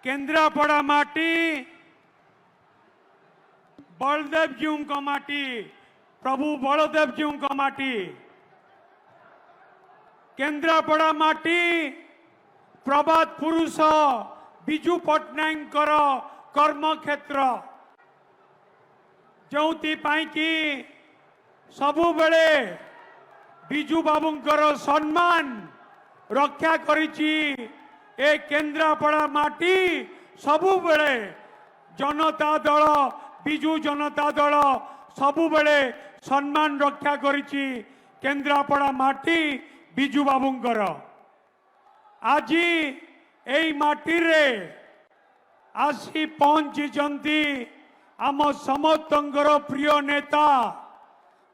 केन्द्रापड़ा माटी बलदेव जी का माटी, प्रभु बलदेव जी का माटी। केन्द्रापड़ा माटी प्रभात पुरुष विजु पट्टनायक कर्मक्षेत्र, जो कि सबु बेले विजु बाबूंकर सम्मान रक्षा करिछि। ए केन्द्रापड़ा माटी सबु बेले जनता दल विजु जनता दल सबु बेले सम्मान रक्षा करिछि। केन्द्रापड़ा माटी विजु बाबूंकर आज एई माटी रे आसी पहुंची आम समस्तंकर प्रिय नेता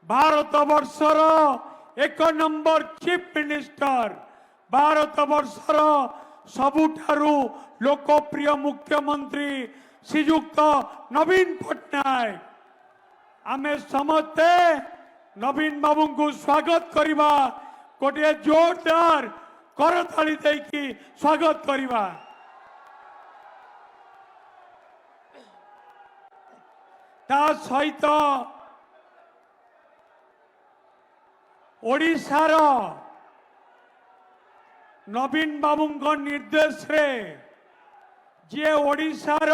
भारत वर्षर 1 नंबर चीफ मिनिस्टर, भारत वर्षर सबुठारु लोकप्रिय मुख्यमंत्री श्रीयुक्त नवीन पट्टनायक। आमे समस्ते नवीन बाबू को स्वागत करिबा, गोटे जोरदार करताली देकी स्वागत करिबा। ता सहित ओडिशार नवीन बाबू निर्देश रे जे ओडिशार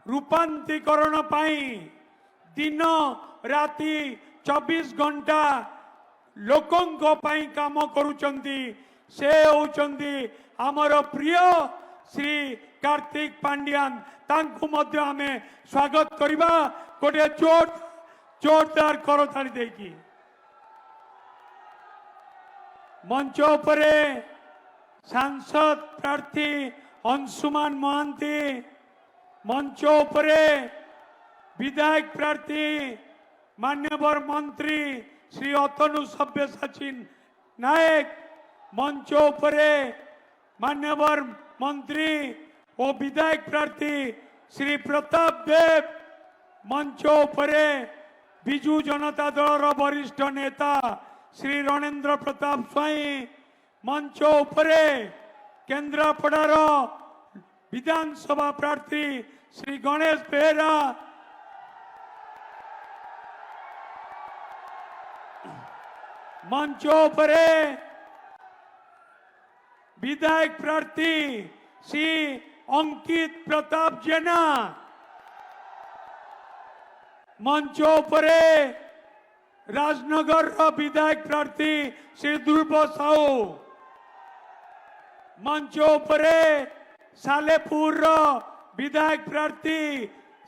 रूपांतरीकरण पाई दिन राति 24 घंटा लोकों पाई काम करुचंती, से होचंती आमर प्रिय श्री कार्तिक पांड्यान। तांकु मध्य आमे स्वागत करिबा, गोटे जोरदार करताली देकी। मंच उपरे सांसद प्रार्थी अंशुमान महांती, मंच उपरे विधायक प्रार्थी मान्यवर मंत्री श्री अतनु सब्यसाची नायक, मंच उपरे मान्यवर मंत्री और विधायक प्रार्थी श्री प्रताप देव, मंच उपरे विजु जनता दल वरिष्ठ नेता श्री रणेंद्र प्रताप स्वाई, मंच उपरे केन्द्रापड़ार विधानसभा प्रार्थी श्री गणेश बेहरा, मंच उपरे विधायक प्रार्थी श्री अंकित प्रताप जेना, मंच उपरे राजनगर विधायक प्रार्थी श्री ध्रुव साहू, मंच उपरे सालेपुर विधायक प्रार्थी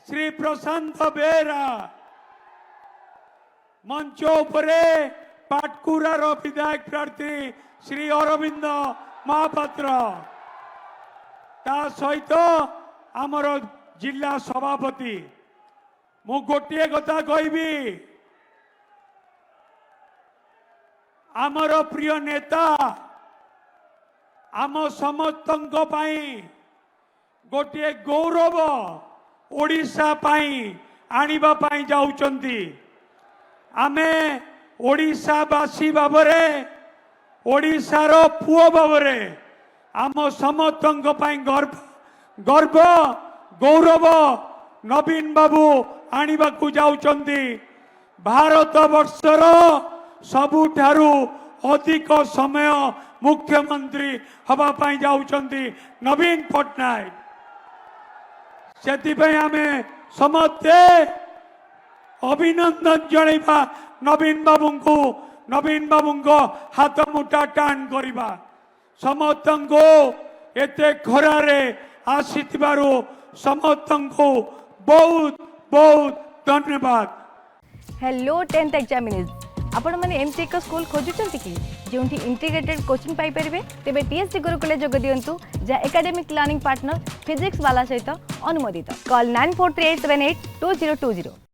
श्री प्रशांत बेहरा, मंच उपरे पाटकुरार विधायक प्रार्थी श्री अरविंद महापात्र, ता सहित आमर जिला सभापति। मु गोटे कथा कहबी, आमर प्रिय नेता आम समस्तंक पाई गोटे गौरव ओडिशा पाई आनिबा पाई जाउचंती। आमे ओडिशावासी भावरे, ओडिशार पुओ भावरे आम समस्तंक पाई गर्व गौरव नवीन बाबू आनिबा को जाउचंती। भारत वर्षर सबुठारु अधिक समय मुख्यमंत्री हवा पाई जाउचंती नवीन पट्टनायक। सेति आमे समस्ते अभिनंदन जणैबा नवीन बाबू को, नवीन बाबू को हाथ मुठा टाण करिबा। समस्तंको एते खरारे आसीथिबारु समस्तंको बहुत बहुत धन्यवाद। हेलो 10th एग्जामिनीज, आपण माने एमसी एक स्कूल खोजुचंती कि जोंठी इंटीग्रेटेड कोचिंग पाई परिबे, तेबे टीएससी गुरुकुले जोग दियंतु जा एकेडमिक लर्निंग पार्टनर फिजिक्स वाला सहित अनुमोदित। कॉल 9438782020।